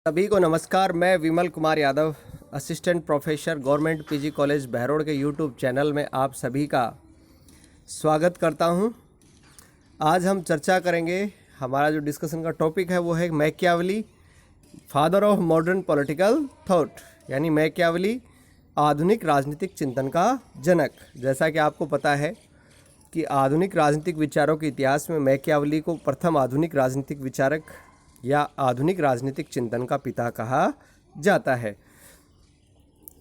सभी को नमस्कार। मैं Vimal Kumar Yadav, assistant professor government PG college Behror के यूट्यूब चैनल में आप सभी का स्वागत करता हूं। आज हम चर्चा करेंगे, हमारा जो डिस्कशन का टॉपिक है वो है Machiavelli, father of modern political thought, यानी मैकियावेली आधुनिक राजनीतिक चिंतन का जनक। जैसा कि आपको पता है कि आधुनिक राजनीतिक विचारों के इतिहास में मैकियावेली को प्रथम आधुनिक राजनीतिक विचारक या आधुनिक राजनीतिक चिंतन का पिता कहा जाता है।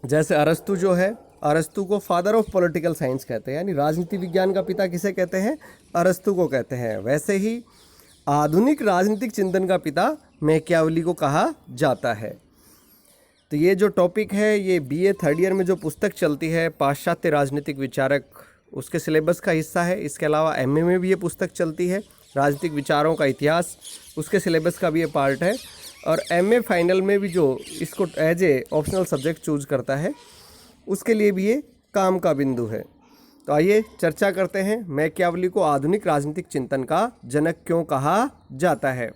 जैसे अरस्तु जो है, अरस्तु को फादर ऑफ पॉलिटिकल साइंस कहते हैं, यानी राजनीति विज्ञान का पिता किसे कहते हैं? अरस्तु को कहते हैं। वैसे ही आधुनिक राजनीतिक चिंतन का पिता मैकियावेली को कहा जाता है। तो ये जो टॉपिक है ये बीए थर्ड ईयर में जो पुस्तक चलती है पाश्चात्य राजनीतिक विचारक, उसके सिलेबस का हिस्सा है। इसके अलावा एमए में भी ये पुस्तक चलती है, राजनीतिक विचारों का इतिहास, उसके सिलेबस का भी ये पार्ट है। और एमए फाइनल में भी जो इसको as a optional subject choose करता है उसके लिए भी ये काम का बिंदु है। तो आइए चर्चा करते हैं, मैकियावेली को आधुनिक राजनीतिक चिंतन का जनक क्यों कहा जाता है।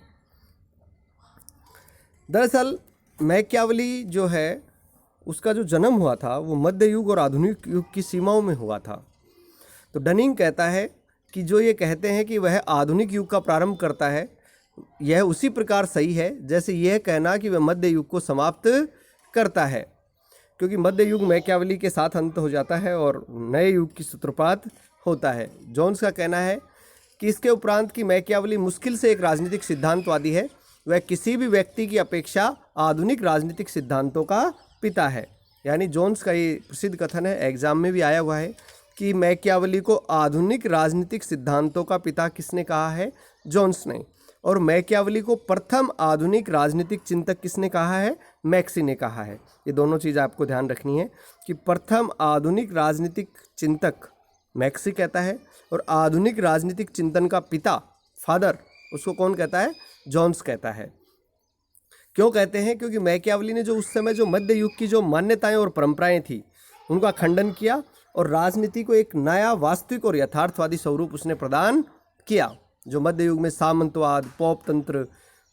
दरअसल मैकियावेली जो है उसका जो जन्म हुआ था वो मध्य युग और आधुनिक युग की सीमाओं में हुआ था। तो डनिंग कहता है कि जो ये कहते हैं कि वह आधुनिक युग का प्रारंभ करता है, यह उसी प्रकार सही है जैसे यह कहना कि वह मध्य युग को समाप्त करता है, क्योंकि मध्य युग मैकियावेली के साथ अंत हो जाता है और नए युग की सूत्रपात होता है। जोन्स का कहना है कि इसके उपरांत कि मैकियावेली मुश्किल से एक राजनीतिक सिद्धांतवादी है, वह किसी भी व्यक्ति की अपेक्षा आधुनिक राजनीतिक सिद्धांतों का पिता है। यानी जोन्स का ये प्रसिद्ध कथन है, एग्जाम में भी आया हुआ है कि मैकियावेली को आधुनिक राजनीतिक सिद्धांतों का पिता किसने कहा है? जोन्स ने। और मैकियावेली को प्रथम आधुनिक राजनीतिक चिंतक किसने कहा है? मैक्सी ने कहा है। ये दोनों चीज़ आपको ध्यान रखनी है कि प्रथम आधुनिक राजनीतिक चिंतक मैक्सी कहता है और आधुनिक राजनीतिक चिंतन का पिता, फादर, उसको कौन कहता है? जोन्स कहता है। क्यों कहते हैं? क्योंकि मैकियावेली ने जो उस समय जो मध्य युग की जो मान्यताएं और परंपराएं थी उनका खंडन किया और राजनीति को एक नया वास्तविक और यथार्थवादी स्वरूप उसने प्रदान किया। जो मध्य युग में सामंतवाद, पॉप तंत्र,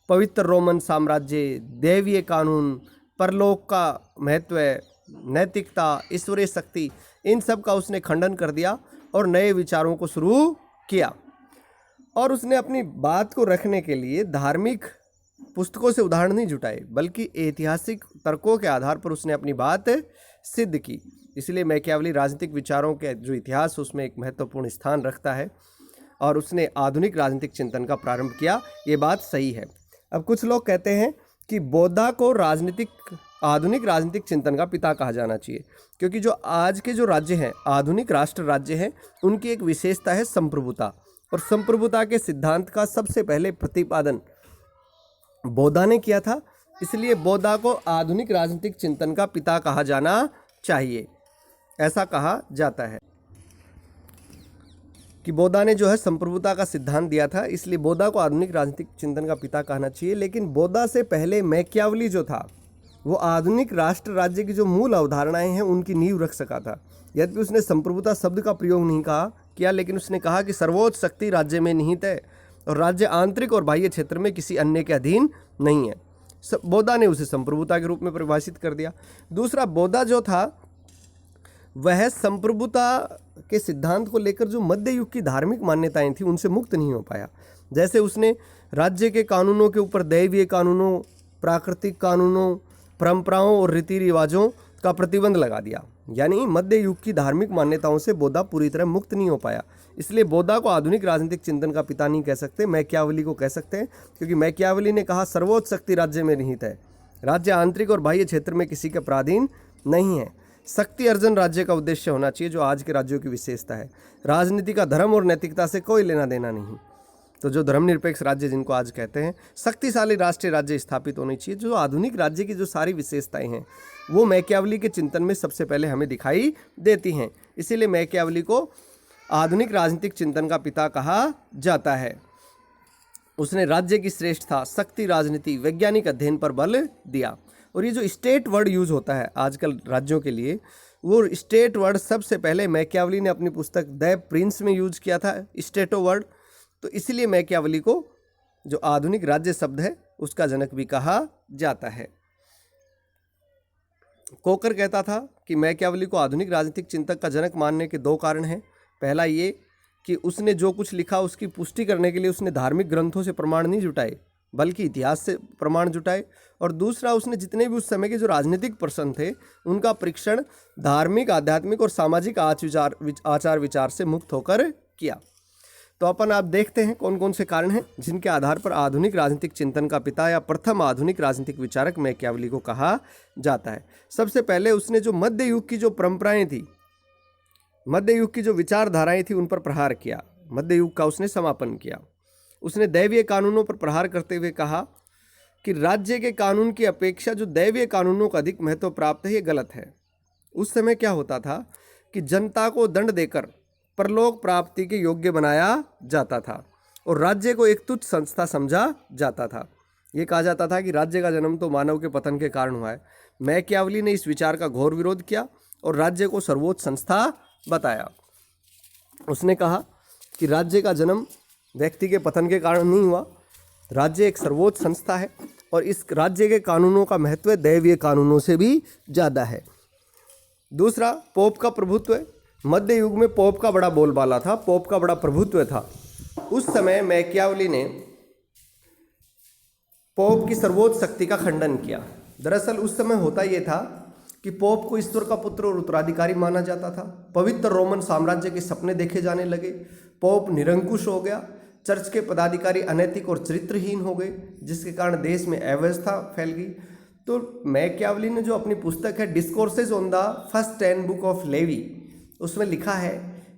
पवित्र रोमन साम्राज्य, दैवीय कानून, परलोक का महत्व, नैतिकता, ईश्वरीय शक्ति, इन सब का उसने खंडन कर दिया और नए विचारों को शुरू किया। और उसने अपनी बात को रखने के लिए धार्मिक पुस्तकों से उदाहरण नहीं जुटाए, बल्कि ऐतिहासिक तर्कों के आधार पर उसने अपनी बात सिद्ध की। इसलिए मैकियावेली राजनीतिक विचारों के जो इतिहास उसमें एक महत्वपूर्ण स्थान रखता है और उसने आधुनिक राजनीतिक चिंतन का प्रारंभ किया। ये बात सही है। अब कुछ लोग कहते हैं कि बौद्धा को आधुनिक राजनीतिक चिंतन का पिता कहा जाना चाहिए, क्योंकि जो आज के जो राज्य हैं, आधुनिक राष्ट्र राज्य हैं, उनकी एक विशेषता है संप्रभुता, और संप्रभुता के सिद्धांत का सबसे पहले प्रतिपादन बौद्धा ने किया था। इसलिए बौद्धा को आधुनिक राजनीतिक चिंतन का पिता कहा जाना चाहिए, ऐसा कहा जाता है कि बौद्धा ने जो है संप्रभुता का सिद्धांत दिया था, इसलिए बौद्धा को आधुनिक राजनीतिक चिंतन का पिता कहना चाहिए। लेकिन बौद्धा से पहले मैकियावेली जो था वो आधुनिक राष्ट्र राज्य की जो मूल अवधारणाएं हैं उनकी नींव रख सका था। यद्यपि उसने संप्रभुता शब्द का प्रयोग नहीं किया, लेकिन उसने कहा कि सर्वोच्च शक्ति राज्य में निहित है और राज्य आंतरिक और बाह्य क्षेत्र में किसी अन्य के अधीन नहीं है। बौद्धा ने उसे संप्रभुता के रूप में परिभाषित कर दिया। दूसरा, बौद्धा जो था वह संप्रभुता के सिद्धांत को लेकर जो मध्य युग की धार्मिक मान्यताएं थी उनसे मुक्त नहीं हो पाया। जैसे उसने राज्य के कानूनों के ऊपर दैवीय कानूनों, प्राकृतिक कानूनों, परंपराओं और रीति रिवाजों का प्रतिबंध लगा दिया। यानी मध्य युग की धार्मिक मान्यताओं से बौद्धा पूरी तरह मुक्त नहीं हो पाया। इसलिए बौद्धा को आधुनिक राजनीतिक चिंतन का पिता नहीं कह सकते, मैकियावेली को कह सकते हैं, क्योंकि मैकियावेली ने कहा सर्वोच्च शक्ति राज्य में निहित है, राज्य आंतरिक और बाह्य क्षेत्र में किसी के पराधीन नहीं है, शक्ति अर्जन राज्य का उद्देश्य होना चाहिए, जो आज के राज्यों की विशेषता है। राजनीति का धर्म और नैतिकता से कोई लेना देना नहीं। तो जो धर्मनिरपेक्ष राज्य जिनको आज कहते हैं, शक्तिशाली राष्ट्रीय राज्य स्थापित होनी चाहिए। जो आधुनिक राज्य की जो सारी विशेषताएं हैं वो मैकियावेली के चिंतन में सबसे पहले हमें दिखाई देती हैं। इसीलिए मैकियावेली को आधुनिक राजनीतिक चिंतन का पिता कहा जाता है। उसने राज्य की श्रेष्ठता, शक्ति, राजनीति, वैज्ञानिक अध्ययन पर बल दिया। और ये जो स्टेट वर्ड यूज होता है आजकल राज्यों के लिए, वो स्टेट वर्ड सबसे पहले मैकियावेली ने अपनी पुस्तक द प्रिंस में यूज किया था, स्टेटो वर्ड। तो इसलिए मैकियावेली को जो आधुनिक राज्य शब्द है उसका जनक भी कहा जाता है। कोकर कहता था कि मैकियावेली को आधुनिक राजनीतिक चिंतक का जनक मानने के दो कारण हैं। पहला ये कि उसने जो कुछ लिखा उसकी पुष्टि करने के लिए उसने धार्मिक ग्रंथों से प्रमाण नहीं जुटाए बल्कि इतिहास से प्रमाण जुटाए, और दूसरा उसने जितने भी उस समय के जो राजनीतिक प्रश्न थे उनका परीक्षण धार्मिक, आध्यात्मिक और सामाजिक आचार विचार से मुक्त होकर किया। तो अपन आप देखते हैं कौन कौन से कारण हैं जिनके आधार पर आधुनिक राजनीतिक चिंतन का पिता या प्रथम आधुनिक राजनीतिक विचारक मैकियावेली को कहा जाता है। सबसे पहले उसने जो मध्य युग की जो परंपराएं थी, मध्य युग की जो विचारधाराएं थी उन पर प्रहार किया। मध्य युग का उसने समापन किया। उसने दैवीय कानूनों पर प्रहार करते हुए कहा कि राज्य के कानून की अपेक्षा जो दैवीय कानूनों का अधिक महत्व प्राप्त है, ये गलत है। उस समय क्या होता था कि जनता को दंड देकर परलोक प्राप्ति के योग्य बनाया जाता था और राज्य को एक तुच्छ संस्था समझा जाता था। ये कहा जाता था कि राज्य का जन्म तो मानव के पतन के कारण हुआ है। मैकियावेली ने इस विचार का घोर विरोध किया और राज्य को सर्वोच्च संस्था बताया। उसने कहा कि राज्य का जन्म व्यक्ति के पतन के कारण नहीं हुआ, राज्य एक सर्वोच्च संस्था है और इस राज्य के कानूनों का महत्व दैवीय कानूनों से भी ज़्यादा है। दूसरा, पोप का प्रभुत्व। मध्य युग में पोप का बड़ा बोलबाला था, पोप का बड़ा प्रभुत्व था। उस समय मैकियावेली ने पोप की सर्वोच्च शक्ति का खंडन किया। दरअसल उस समय होता यह था कि पोप को ईश्वर का पुत्र और उत्तराधिकारी माना जाता था। पवित्र रोमन साम्राज्य के सपने देखे जाने लगे। पोप निरंकुश हो गया। चर्च के पदाधिकारी अनैतिक और चरित्रहीन हो गए, जिसके कारण देश में अव्यवस्था फैल गई। तो मैकियावेली ने जो अपनी पुस्तक है discourses on the first 10 book of Livy, उसमें लिखा है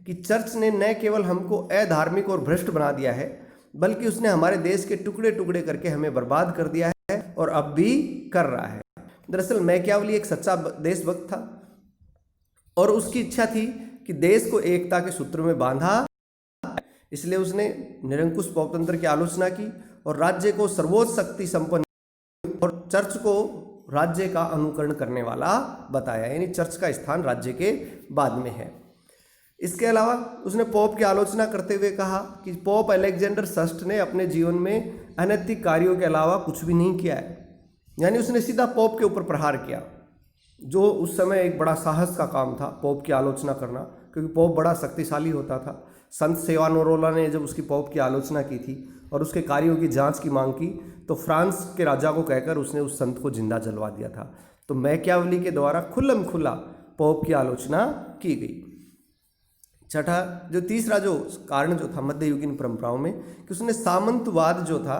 कि चर्च ने न केवल हमको अधार्मिक और भ्रष्ट बना दिया है, बल्कि उसने हमारे देश के टुकड़े टुकड़े करके हमें बर्बाद कर दिया है और अब भी कर रहा है। दरअसल मैकियावेली एक सच्चा देशभक्त था और उसकी इच्छा थी कि देश को एकता के सूत्र में बांधा। इसलिए उसने निरंकुश पोपतंत्र की आलोचना की और राज्य को सर्वोच्च शक्ति संपन्न और चर्च को राज्य का अनुकरण करने वाला बताया, यानी चर्च का स्थान राज्य के बाद में है। इसके अलावा उसने पोप की आलोचना करते हुए कहा कि पोप अलेक्जेंडर षष्ठ ने अपने जीवन में अनैतिक कार्यों के अलावा कुछ भी नहीं किया है। यानी उसने सीधा पोप के ऊपर प्रहार किया, जो उस समय एक बड़ा साहस का काम था पोप की आलोचना करना, क्योंकि पोप बड़ा शक्तिशाली होता था। संत सेवानोरोला ने जब उसकी पोप की आलोचना की थी और उसके कार्यों की जांच की मांग की, तो फ्रांस के राजा को कहकर उसने उस संत को जिंदा जलवा दिया था। तो मैकियावेली के द्वारा खुल्लम खुल्ला पोप की आलोचना की गई। छठा, जो तीसरा जो कारण जो था मध्ययुगीन परंपराओं में, कि उसने सामंतवाद जो था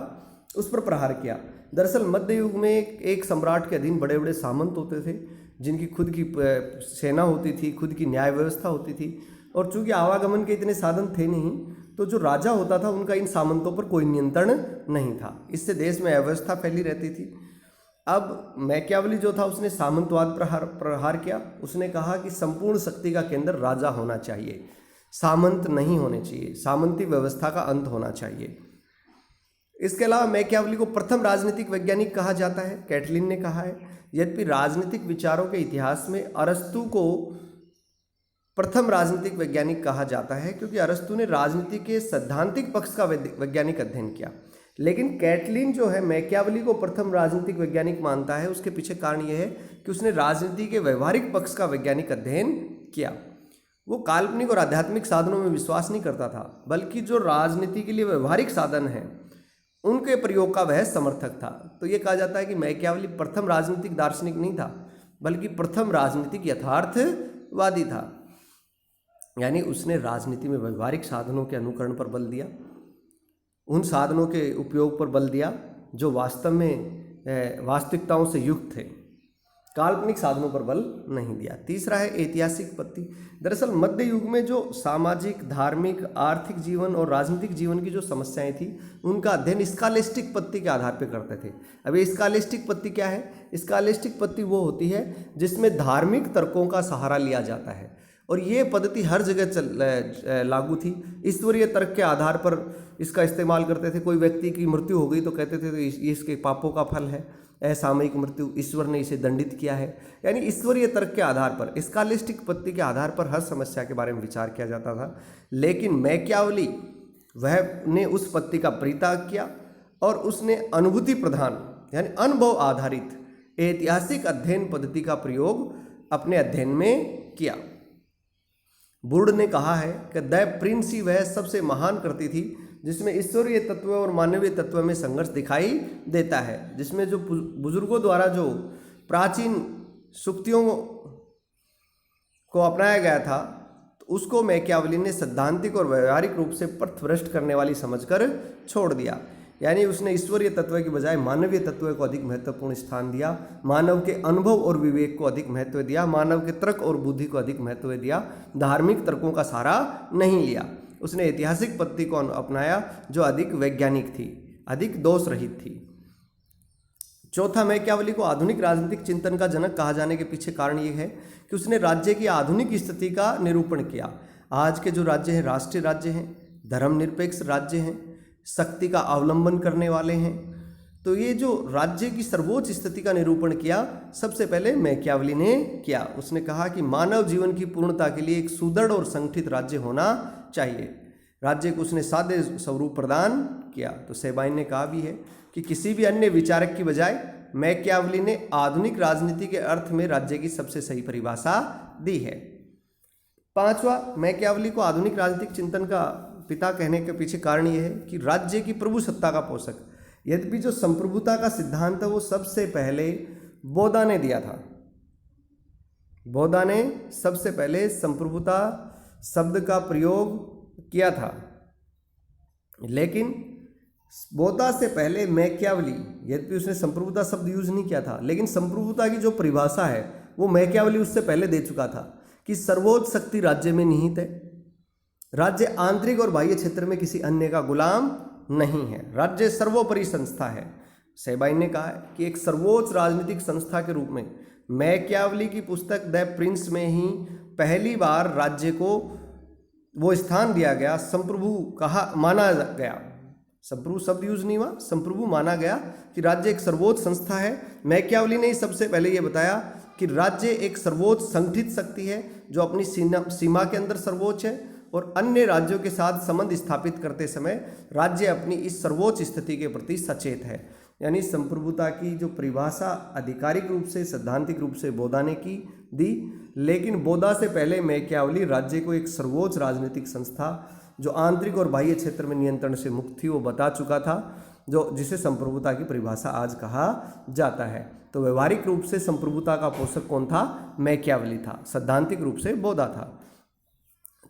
उस पर प्रहार किया। दरअसल मध्य युग में एक सम्राट के अधीन बड़े बड़े सामंत होते थे, जिनकी खुद की सेना होती थी, खुद की न्याय व्यवस्था होती थी, और चूंकि आवागमन के इतने साधन थे नहीं, तो जो राजा होता था उनका इन सामंतों पर कोई नियंत्रण नहीं था। इससे देश में अव्यवस्था फैली रहती थी। अब मैकियावेली जो था उसने सामंतवाद प्रहार किया। उसने कहा कि संपूर्ण शक्ति का केंद्र राजा होना चाहिए, सामंत नहीं होने चाहिए, सामंती व्यवस्था का अंत होना चाहिए। इसके अलावा मैकियावेली को प्रथम राजनीतिक वैज्ञानिक कहा जाता है, कैटलिन ने कहा है। यद्यपि राजनीतिक विचारों के इतिहास में अरस्तु को प्रथम राजनीतिक वैज्ञानिक कहा जाता है, क्योंकि अरस्तु ने राजनीति के सैद्धांतिक पक्ष का वैज्ञानिक अध्ययन किया। लेकिन कैटलिन जो है मैकियावेली को प्रथम राजनीतिक वैज्ञानिक मानता है। उसके पीछे कारण यह है कि उसने राजनीति के व्यवहारिक पक्ष का वैज्ञानिक अध्ययन किया। वो काल्पनिक और आध्यात्मिक साधनों में विश्वास नहीं करता था, बल्कि जो राजनीति के लिए व्यवहारिक साधन हैं उनके प्रयोग का वह समर्थक था। तो ये कहा जाता है कि मैकियावेली प्रथम राजनीतिक दार्शनिक नहीं था, बल्कि प्रथम राजनीतिक यथार्थवादी था। यानी उसने राजनीति में व्यवहारिक साधनों के अनुकरण पर बल दिया, उन साधनों के उपयोग पर बल दिया जो वास्तव में वास्तविकताओं से युक्त थे, काल्पनिक साधनों पर बल नहीं दिया। तीसरा है ऐतिहासिक पत्ति। दरअसल मध्य युग में जो सामाजिक, धार्मिक, आर्थिक जीवन और राजनीतिक जीवन की जो समस्याएं थी उनका अध्ययन स्कॉलास्टिक पत्ति के आधार पर करते थे। अब ये स्कॉलास्टिक पत्ति क्या है? स्कॉलास्टिक पत्ति वो होती है जिसमें धार्मिक तर्कों का सहारा लिया जाता है, और ये पद्धति हर जगह लागू थी। ईश्वरीय तर्क के आधार पर इसका इस्तेमाल करते थे। कोई व्यक्ति की मृत्यु हो गई तो कहते थे तो ये इसके पापों का फल है, असामयिक मृत्यु, ईश्वर ने इसे दंडित किया है। यानी ईश्वरीय तर्क के आधार पर, स्कॉलास्टिक पद्धति के आधार पर हर समस्या के बारे में विचार किया जाता था। लेकिन मैकियावेली वह ने उस पद्धति का परित्याग किया और उसने अनुभूति प्रधान यानी अनुभव आधारित ऐतिहासिक अध्ययन पद्धति का प्रयोग अपने अध्ययन में किया। बुर्ड ने कहा है कि द प्रिंस ही वह सबसे महान कृति थी जिसमें ईश्वरीय तत्व और मानवीय तत्व में संघर्ष दिखाई देता है, जिसमें जो बुजुर्गों द्वारा जो प्राचीन सुक्तियों को अपनाया गया था तो उसको मैकियावेली ने सैद्धांतिक और व्यवहारिक रूप से पथभ्रष्ट करने वाली समझकर छोड़ दिया। यानी उसने ईश्वरीय तत्व की बजाय मानवीय तत्व को अधिक महत्वपूर्ण स्थान दिया, मानव के अनुभव और विवेक को अधिक महत्व दिया, मानव के तर्क और बुद्धि को अधिक महत्व दिया, धार्मिक तर्कों का सहारा नहीं लिया। उसने ऐतिहासिक पद्धति को अपनाया जो अधिक वैज्ञानिक थी, अधिक दोष रहित थी। चौथा, मैकियावेली को आधुनिक राजनीतिक चिंतन का जनक कहा जाने के पीछे कारण ये है कि उसने राज्य की आधुनिक स्थिति का निरूपण किया। आज के जो राज्य हैं राष्ट्रीय राज्य हैं, धर्मनिरपेक्ष राज्य हैं, शक्ति का अवलंबन करने वाले हैं। तो ये जो राज्य की सर्वोच्च स्थिति का निरूपण किया सबसे पहले मैकियावेली ने किया। उसने कहा कि मानव जीवन की पूर्णता के लिए एक सुदृढ़ और संगठित राज्य होना चाहिए। राज्य को उसने सादे स्वरूप प्रदान किया। तो सेबाइन ने कहा भी है कि किसी भी अन्य विचारक की बजाय मैकियावेली ने आधुनिक राजनीति के अर्थ में राज्य की सबसे सही परिभाषा दी है। पांचवा, मैकियावेली को आधुनिक राजनीतिक चिंतन का पिता कहने के पीछे कारण यह है कि राज्य की प्रभु सत्ता का पोषक, यद्यपि जो संप्रभुता का सिद्धांत है वो सबसे पहले बोधा ने दिया था। बोधा ने सबसे पहले संप्रभुता शब्द का प्रयोग किया था, लेकिन बोधा से पहले मैकियावेली, यद्यपि उसने संप्रभुता शब्द यूज नहीं किया था, लेकिन संप्रभुता की जो परिभाषा है वो मैकियावेली उससे पहले दे चुका था कि सर्वोच्च शक्ति राज्य में निहित है। राज्य आंतरिक और बाह्य क्षेत्र में किसी अन्य का गुलाम नहीं है। राज्य सर्वोपरि संस्था है। सेबाइन ने कहा है कि एक सर्वोच्च राजनीतिक संस्था के रूप में मैकियावेली की पुस्तक द प्रिंस में ही पहली बार राज्य को वो स्थान दिया गया, संप्रभु कहा माना गया। संप्रभु शब्द यूज नहीं हुआ, संप्रभु माना गया कि राज्य एक सर्वोच्च संस्था है। मैकियावेली ने सबसे पहले ये बताया कि राज्य एक सर्वोच्च संगठित शक्ति है जो अपनी सीमा के अंदर सर्वोच्च है और अन्य राज्यों के साथ संबंध स्थापित करते समय राज्य अपनी इस सर्वोच्च स्थिति के प्रति सचेत है। यानी संप्रभुता की जो परिभाषा आधिकारिक रूप से सैद्धांतिक रूप से बोधा ने की दी, लेकिन बोधा से पहले मैकियावेली राज्य को एक सर्वोच्च राजनीतिक संस्था जो आंतरिक और बाह्य क्षेत्र में नियंत्रण से मुक्त थी वो बता चुका था, जो जिसे संप्रभुता की परिभाषा आज कहा जाता है। तो व्यवहारिक रूप से संप्रभुता का पोषक कौन था? मैकियावेली था। सैद्धांतिक रूप से बोधा था।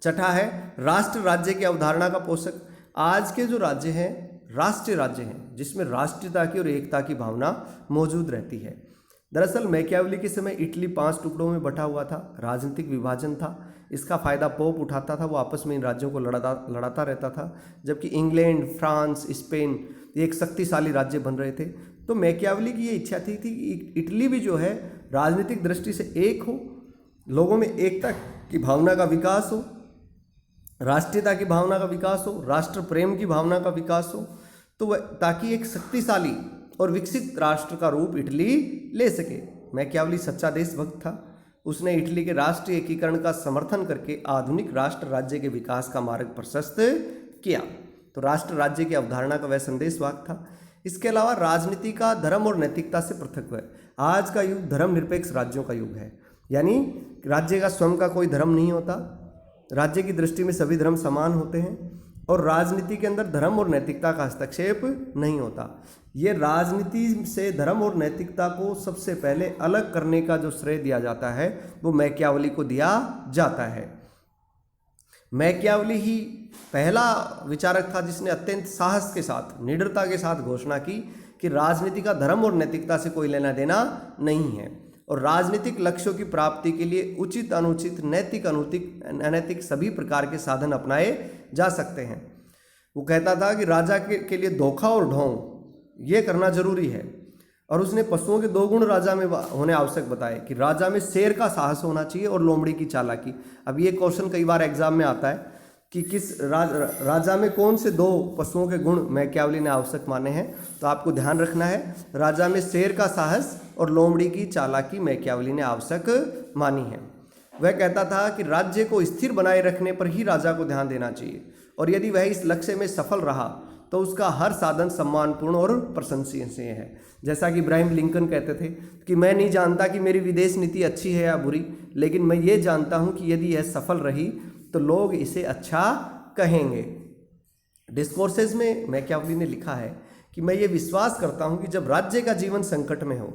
छठा है राष्ट्र राज्य की अवधारणा का पोषक। आज के जो राज्य हैं राष्ट्रीय राज्य हैं जिसमें राष्ट्रीयता की और एकता की भावना मौजूद रहती है। दरअसल मैकियावेली के समय इटली 5 टुकड़ों में बटा हुआ था, राजनीतिक विभाजन था। इसका फायदा पोप उठाता था, वो आपस में इन राज्यों को लड़ाता रहता था, जबकि इंग्लैंड, फ्रांस, स्पेन ये एक शक्तिशाली राज्य बन रहे थे। तो मैकियावेली की ये इच्छा थी कि इटली भी जो है राजनीतिक दृष्टि से एक हो, लोगों में एकता की भावना का विकास हो, राष्ट्रीयता की भावना का विकास हो, राष्ट्र प्रेम की भावना का विकास हो, तो वह ताकि एक शक्तिशाली और विकसित राष्ट्र का रूप इटली ले सके। मैकियावेली सच्चा देशभक्त था। उसने इटली के राष्ट्रीय एकीकरण का समर्थन करके आधुनिक राष्ट्र राज्य के विकास का मार्ग प्रशस्त किया। तो राष्ट्र राज्य की अवधारणा का वह संदेशवाहक था। इसके अलावा राजनीति का धर्म और नैतिकता से पृथक है। आज का युग धर्मनिरपेक्ष राज्यों का युग है, यानी राज्य का स्वयं का कोई धर्म नहीं होता, राज्य की दृष्टि में सभी धर्म समान होते हैं और राजनीति के अंदर धर्म और नैतिकता का हस्तक्षेप नहीं होता। ये राजनीति से धर्म और नैतिकता को सबसे पहले अलग करने का जो श्रेय दिया जाता है वो मैकियावेली को दिया जाता है। मैकियावेली ही पहला विचारक था जिसने अत्यंत साहस के साथ, निडरता के साथ घोषणा की कि राजनीति का धर्म और नैतिकता से कोई लेना देना नहीं है और राजनीतिक लक्ष्यों की प्राप्ति के लिए उचित, अनुचित, नैतिक, अनैतिक सभी प्रकार के साधन अपनाए जा सकते हैं। वो कहता था कि राजा के लिए धोखा और ढोंग ये करना जरूरी है और उसने पशुओं के 2 गुण राजा में होने आवश्यक बताए कि राजा में शेर का साहस होना चाहिए और लोमड़ी की चालाकी। अब ये क्वेश्चन कई बार एग्जाम में आता है कि किस राजा में कौन से 2 पशुओं के गुण मैकियावेली ने आवश्यक माने हैं। तो आपको ध्यान रखना है, राजा में शेर का साहस और लोमड़ी की चालाकी मैकियावेली ने आवश्यक मानी है। वह कहता था कि राज्य को स्थिर बनाए रखने पर ही राजा को ध्यान देना चाहिए और यदि वह इस लक्ष्य में सफल रहा तो उसका हर साधन सम्मानपूर्ण और प्रशंसनीय है। जैसा कि इब्राहिम लिंकन कहते थे कि मैं नहीं जानता कि मेरी विदेश नीति अच्छी है या बुरी, लेकिन मैं ये जानता हूँ कि यदि यह सफल रही तो लोग इसे अच्छा कहेंगे। डिस्कोर्सेस में मैकियावेली ने लिखा है कि मैं ये विश्वास करता हूँ कि जब राज्य का जीवन संकट में हो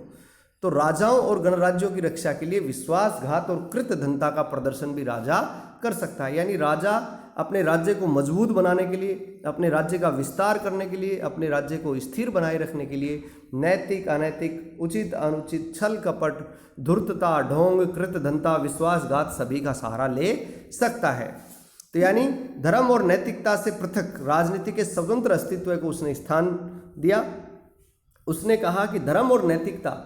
तो राजाओं और गणराज्यों की रक्षा के लिए विश्वासघात और कृतघ्नता का प्रदर्शन भी राजा कर सकता है। यानी राजा अपने राज्य को मजबूत बनाने के लिए, अपने राज्य का विस्तार करने के लिए, अपने राज्य को स्थिर बनाए रखने के लिए नैतिक अनैतिक, उचित अनुचित, छल कपट, धूर्तता, ढोंग, कृतघ्नता, विश्वासघात सभी का सहारा ले सकता है। तो यानी धर्म और नैतिकता से पृथक राजनीति के स्वतंत्र अस्तित्व को उसने स्थान दिया। उसने कहा कि धर्म और नैतिकता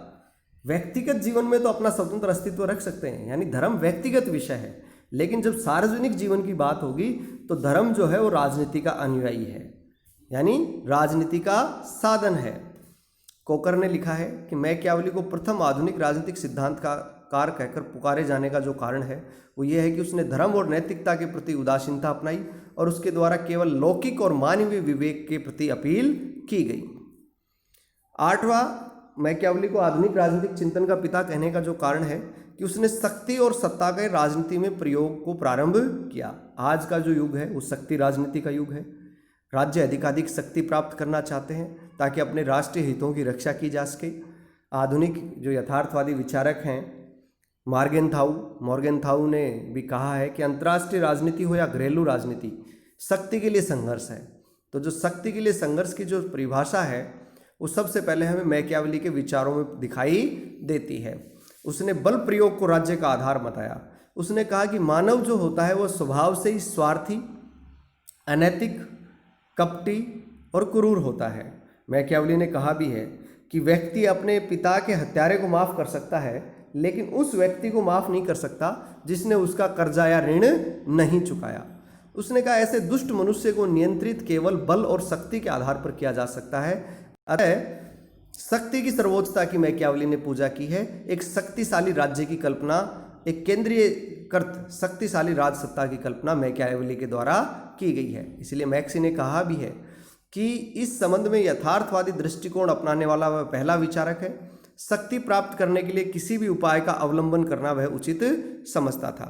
व्यक्तिगत जीवन में तो अपना स्वतंत्र अस्तित्व रख सकते हैं, यानी धर्म व्यक्तिगत विषय है, लेकिन जब सार्वजनिक जीवन की बात होगी तो धर्म जो है वो राजनीति का अनुयायी है, यानी राजनीति का साधन है। कोकर ने लिखा है कि मैकियावेली को प्रथम आधुनिक राजनीतिक सिद्धांत का कार कहकर पुकारे जाने का जो कारण है वो ये है कि उसने धर्म और नैतिकता के प्रति उदासीनता अपनाई और उसके द्वारा केवल लौकिक और मानवीय विवेक के प्रति अपील की गई। 8वां, मैकियावेली को आधुनिक राजनीतिक चिंतन का पिता कहने का जो कारण है कि उसने शक्ति और सत्ता के राजनीति में प्रयोग को प्रारंभ किया। आज का जो युग है वो शक्ति राजनीति का युग है। राज्य अधिकाधिक शक्ति प्राप्त करना चाहते हैं ताकि अपने राष्ट्रीय हितों की रक्षा की जा सके। आधुनिक जो यथार्थवादी विचारक हैं मॉर्गेनथाउ ने भी कहा है कि अंतर्राष्ट्रीय राजनीति हो या घरेलू राजनीति, शक्ति के लिए संघर्ष है। तो जो शक्ति के लिए संघर्ष की जो परिभाषा है वो सबसे पहले हमें मैकियावेली के विचारों में दिखाई देती है। उसने बल प्रयोग को राज्य का आधार बताया। उसने कहा कि मानव जो होता है वो स्वभाव से ही स्वार्थी, अनैतिक, कपटी और क्रूर होता है। मैकियावेली ने कहा भी है कि व्यक्ति अपने पिता के हत्यारे को माफ़ कर सकता है, लेकिन उस व्यक्ति को माफ़ नहीं कर सकता जिसने उसका कर्जा या ऋण नहीं चुकाया। उसने कहा ऐसे दुष्ट मनुष्य को नियंत्रित केवल बल और शक्ति के आधार पर किया जा सकता है। अतः शक्ति की सर्वोच्चता की मैकियावेली ने पूजा की है। एक शक्तिशाली राज्य की कल्पना, एक केंद्रीयकृत शक्तिशाली राजसत्ता की कल्पना मैकियावेली के द्वारा की गई है। इसलिए मैक्सी ने कहा भी है कि इस संबंध में यथार्थवादी दृष्टिकोण अपनाने वाला वह पहला विचारक है। शक्ति प्राप्त करने के लिए किसी भी उपाय का अवलंबन करना वह उचित समझता था।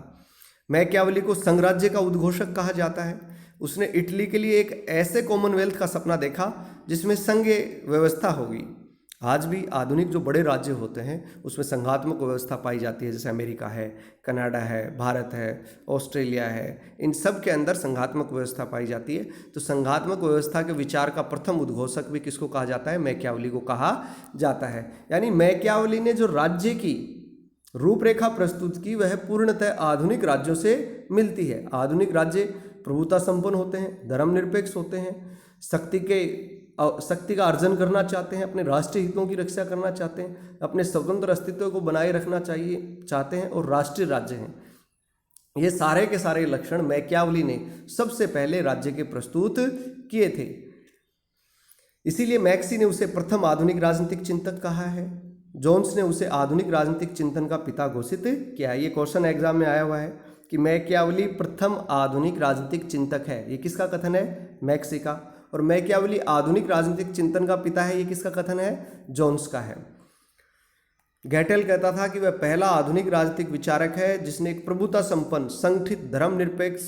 मैकियावेली को संघराज्य का उद्घोषक कहा जाता है। उसने इटली के लिए एक ऐसे कॉमनवेल्थ का सपना देखा जिसमें संघ व्यवस्था होगी। आज भी आधुनिक जो बड़े राज्य होते हैं उसमें संघात्मक व्यवस्था पाई जाती है, जैसे अमेरिका है, कनाडा है, भारत है, ऑस्ट्रेलिया है, इन सब के अंदर संघात्मक व्यवस्था पाई जाती है। तो संघात्मक व्यवस्था के विचार का प्रथम उद्घोषक भी किसको कहा जाता है? मैकियावेली को कहा जाता है। यानी मैकियावेली ने जो राज्य की रूपरेखा प्रस्तुत की वह पूर्णतः आधुनिक राज्यों से मिलती है। आधुनिक राज्य प्रभुता संपन्न होते हैं, धर्मनिरपेक्ष होते हैं, शक्ति का अर्जन करना चाहते हैं, अपने राष्ट्रीय हितों की रक्षा करना चाहते हैं, अपने स्वतंत्र अस्तित्व को बनाए रखना चाहते हैं और राष्ट्रीय राज्य हैं। ये सारे के सारे लक्षण मैकियावेली ने सबसे पहले राज्य के प्रस्तुत किए थे। इसीलिए मैक्सी ने उसे प्रथम आधुनिक राजनीतिक चिंतक कहा है। जोन्स ने उसे आधुनिक राजनीतिक चिंतन का पिता घोषित किया। ये क्वेश्चन एग्जाम में आया हुआ है कि मैकियावेली प्रथम आधुनिक राजनीतिक चिंतक है। ये किसका कथन है? मैक्सी का। और मैकियावेली आधुनिक राजनीतिक चिंतन का पिता है, ये किसका कथन है? जोन्स का है। गैटेल कहता था कि वह पहला आधुनिक राजनीतिक विचारक है जिसने एक प्रभुता संपन्न, संगठित, धर्मनिरपेक्ष,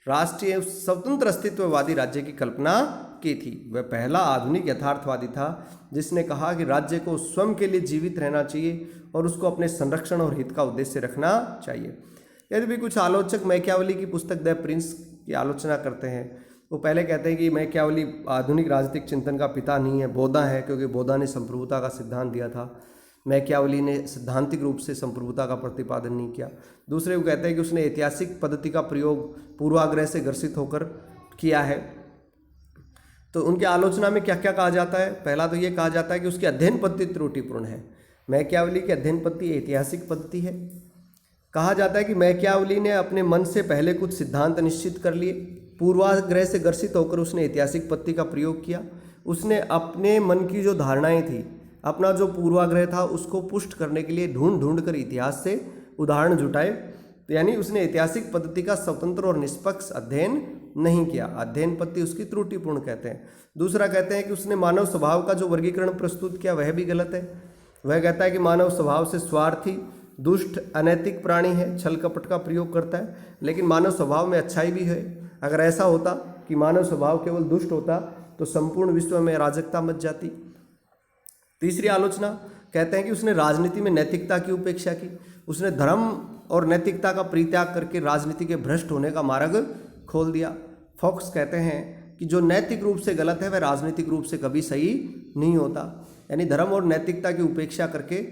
राष्ट्रीय स्वतंत्र अस्तित्ववादी राज्य की कल्पना की थी। वह पहला आधुनिक यथार्थवादी था जिसने कहा कि राज्य को स्वयं के लिए जीवित रहना चाहिए और उसको अपने संरक्षण और हित का उद्देश्य रखना चाहिए। यदि भी कुछ आलोचक मैकियावेली की पुस्तक द प्रिंस की आलोचना करते हैं, वो पहले कहते हैं कि मैकियावेली आधुनिक राजनीतिक चिंतन का पिता नहीं है, बोधा है, क्योंकि बोधा ने संप्रभुता का सिद्धांत दिया था। मैकियावेली ने सैद्धांतिक रूप से संप्रभुता का प्रतिपादन नहीं किया। दूसरे वो कहते हैं कि उसने ऐतिहासिक पद्धति का प्रयोग पूर्वाग्रह से ग्रसित होकर किया है। तो उनकी आलोचना में क्या क्या कहा जाता है? पहला तो ये कहा जाता है कि उसकी अध्ययन पद्धति त्रुटिपूर्ण है। मैकियावेली की अध्ययन पद्धति ऐतिहासिक पद्धति है। कहा जाता है कि मैकियावेली ने अपने मन से पहले कुछ सिद्धांत निश्चित कर लिए, पूर्वाग्रह से ग्रसित होकर उसने ऐतिहासिक पद्धति का प्रयोग किया। उसने अपने मन की जो धारणाएं थी, अपना जो पूर्वाग्रह था, उसको पुष्ट करने के लिए ढूंढ कर इतिहास से उदाहरण जुटाए। तो यानी उसने ऐतिहासिक पद्धति का स्वतंत्र और निष्पक्ष अध्ययन नहीं किया। अध्ययनपत्ति उसकी त्रुटिपूर्ण कहते हैं। दूसरा कहते हैं कि उसने मानव स्वभाव का जो वर्गीकरण प्रस्तुत किया वह भी गलत है। वह कहता है कि मानव स्वभाव से स्वार्थी, दुष्ट, अनैतिक प्राणी है, छल कपट का प्रयोग करता है, लेकिन मानव स्वभाव में अच्छाई भी है। अगर ऐसा होता कि मानव स्वभाव केवल दुष्ट होता तो संपूर्ण विश्व में अराजकता मच जाती। तीसरी आलोचना कहते हैं कि उसने राजनीति में नैतिकता की उपेक्षा की। उसने धर्म और नैतिकता का परित्याग करके राजनीति के भ्रष्ट होने का मार्ग खोल दिया। फॉक्स कहते हैं कि जो नैतिक रूप से गलत है वह राजनीतिक रूप से कभी सही नहीं होता। यानी धर्म और नैतिकता की उपेक्षा करके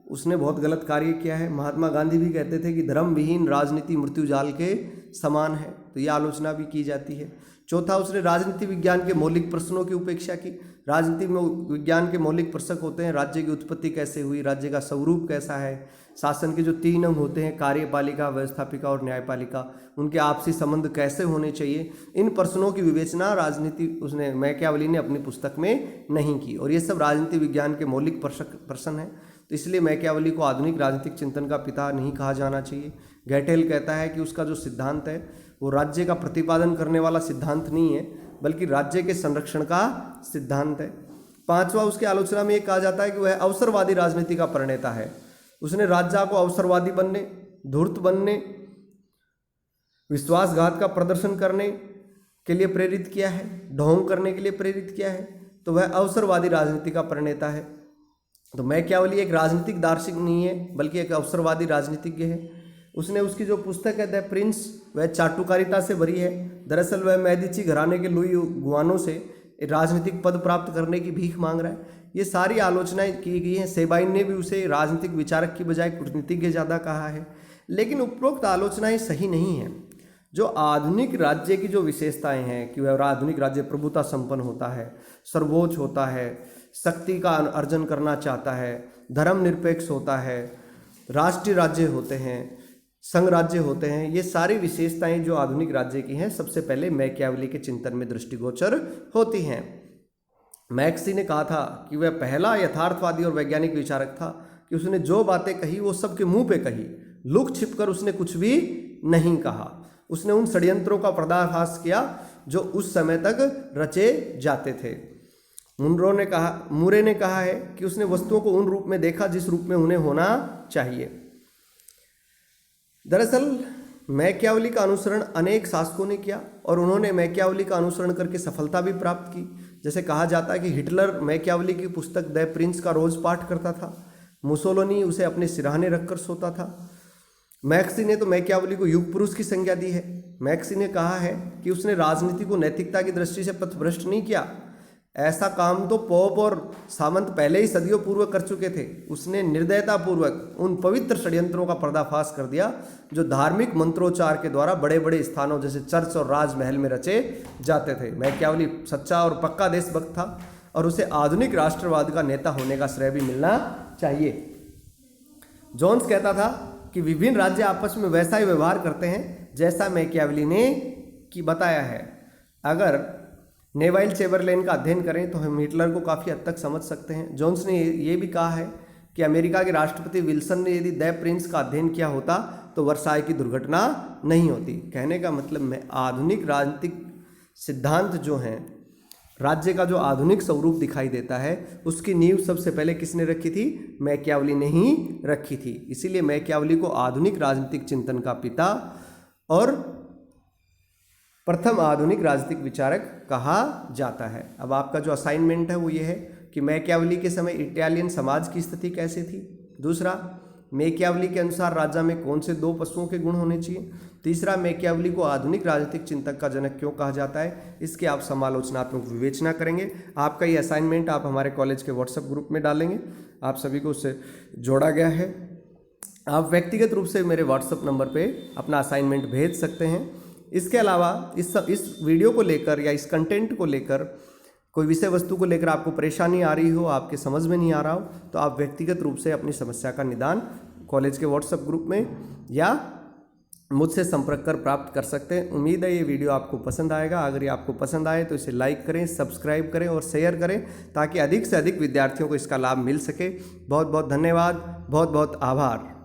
उसने बहुत गलत कार्य किया है। महात्मा गांधी भी कहते थे कि धर्म विहीन राजनीति मृत्यु जाल के समान है, तो यह आलोचना भी की जाती है। चौथा, उसने राजनीति विज्ञान के मौलिक प्रश्नों की उपेक्षा की। राजनीति में विज्ञान के मौलिक प्रश्न होते हैं, राज्य की उत्पत्ति कैसे हुई, राज्य का स्वरूप कैसा है, शासन के जो 3 अंग होते हैं, कार्यपालिका, व्यवस्थापिका और न्यायपालिका, उनके आपसी संबंध कैसे होने चाहिए, इन प्रश्नों की विवेचना राजनीति उसने मैकियावेली ने अपनी पुस्तक में नहीं की। और ये सब राजनीति विज्ञान के मौलिक प्रश्न हैं, तो इसलिए मैकियावेली को आधुनिक राजनीतिक चिंतन का पिता नहीं कहा जाना चाहिए। गैटेल कहता है कि उसका जो सिद्धांत है वो राज्य का प्रतिपादन करने वाला सिद्धांत नहीं है, बल्कि राज्य के संरक्षण का सिद्धांत है। पांचवा, उसकी आलोचना में ये कहा जाता है कि वह अवसरवादी राजनीति का प्रणेता है। उसने राजा को अवसरवादी बनने, धूर्त बनने, विश्वासघात का प्रदर्शन करने के लिए प्रेरित किया है, ढोंग करने के लिए प्रेरित किया है, तो वह अवसरवादी राजनीति का प्रणेता है। तो मैकियावेली एक राजनीतिक दार्शनिक नहीं है, बल्कि एक अवसरवादी राजनीतिज्ञ है। उसने उसकी जो पुस्तक है द प्रिंस, वह चाटुकारिता से भरी है। दरअसल वह मेदिची घराने के लुई गुआनो से राजनीतिक पद प्राप्त करने की भीख मांग रहा है। ये सारी आलोचनाएं की गई हैं। सेबाइन ने भी उसे राजनीतिक विचारक की बजाय कूटनीतिज्ञ ज़्यादा कहा है, लेकिन उपरोक्त आलोचनाएं सही नहीं हैं। जो आधुनिक राज्य की जो विशेषताएं हैं कि वह आधुनिक राज्य प्रभुता संपन्न होता है, सर्वोच्च होता है, शक्ति का अर्जन करना चाहता है, धर्मनिरपेक्ष होता है, राष्ट्रीय राज्य होते हैं, संघ राज्य होते हैं, ये सारी विशेषताएं जो आधुनिक राज्य की हैं सबसे पहले मैकियावेली के चिंतन में दृष्टिगोचर होती हैं। मैक्सी ने कहा था कि वह पहला यथार्थवादी और वैज्ञानिक विचारक था कि उसने जो बातें कही वो सबके मुंह पे कही, लुक छिपकर उसने कुछ भी नहीं कहा। उसने उन षड्यंत्रों का पर्दाफाश किया जो उस समय तक रचे जाते थे। मूरे ने कहा है कि उसने वस्तुओं को उन रूप में देखा जिस रूप में उन्हें होना चाहिए। दरअसल मैकियावेली का अनुसरण अनेक शासकों ने किया और उन्होंने मैकियावेली का अनुसरण करके सफलता भी प्राप्त की। जैसे कहा जाता है कि हिटलर मैकियावेली की पुस्तक द प्रिंस का रोज पाठ करता था, मुसोलिनी उसे अपने सिरहाने रखकर सोता था। मैक्सी ने तो मैकियावेली को युग पुरुष की संज्ञा दी है। मैक्सी ने कहा है कि उसने राजनीति को नैतिकता की दृष्टि से पथभ्रष्ट नहीं किया, ऐसा काम तो पोप और सामंत पहले ही सदियों पूर्व कर चुके थे। उसने निर्दयतापूर्वक उन पवित्र षड्यंत्रों का पर्दाफाश कर दिया जो धार्मिक मंत्रोच्चार के द्वारा बड़े बड़े स्थानों जैसे चर्च और राजमहल में रचे जाते थे। मैकियावेली सच्चा और पक्का देशभक्त था और उसे आधुनिक राष्ट्रवाद का नेता होने का श्रेय भी मिलना चाहिए। जोन्स कहता था कि विभिन्न राज्य आपस में वैसा ही व्यवहार करते हैं जैसा मैकियावेली ने कि बताया है। अगर नेवाइल चेम्बरलेन का अध्ययन करें तो हम हिटलर को काफ़ी हद तक समझ सकते हैं। जोन्स ने ये भी कहा है कि अमेरिका के राष्ट्रपति विल्सन ने यदि द प्रिंस का अध्ययन किया होता तो वर्साई की दुर्घटना नहीं होती। कहने का मतलब में आधुनिक राजनीतिक सिद्धांत जो हैं, राज्य का जो आधुनिक स्वरूप दिखाई देता है, उसकी नींव सबसे पहले किसने रखी थी? मैकियावेली ने ही रखी थी। इसीलिए मैकियावेली को आधुनिक राजनीतिक चिंतन का पिता और प्रथम आधुनिक राजनीतिक विचारक कहा जाता है। अब आपका जो असाइनमेंट है वो ये है कि मैकियावेली के समय इटालियन समाज की स्थिति कैसे थी। दूसरा, मैकियावेली के अनुसार राजा में कौन से 2 पशुओं के गुण होने चाहिए। तीसरा, मैकियावेली को आधुनिक राजनीतिक चिंतक का जनक क्यों कहा जाता है, इसके आप समालोचनात्मक विवेचना करेंगे। आपका ये असाइनमेंट आप हमारे कॉलेज के व्हाट्सएप ग्रुप में डालेंगे, आप सभी को उससे जोड़ा गया है। आप व्यक्तिगत रूप से मेरे व्हाट्सएप नंबर पर अपना असाइनमेंट भेज सकते हैं। इसके अलावा इस वीडियो को लेकर या इस कंटेंट को लेकर कोई विषय वस्तु को लेकर आपको परेशानी आ रही हो, आपके समझ में नहीं आ रहा हो, तो आप व्यक्तिगत रूप से अपनी समस्या का निदान कॉलेज के व्हाट्सएप ग्रुप में या मुझसे संपर्क कर प्राप्त कर सकते हैं। उम्मीद है ये वीडियो आपको पसंद आएगा। अगर ये आपको पसंद आए तो इसे लाइक करें, सब्सक्राइब करें और शेयर करें ताकि अधिक से अधिक विद्यार्थियों को इसका लाभ मिल सके। बहुत बहुत धन्यवाद, बहुत बहुत आभार।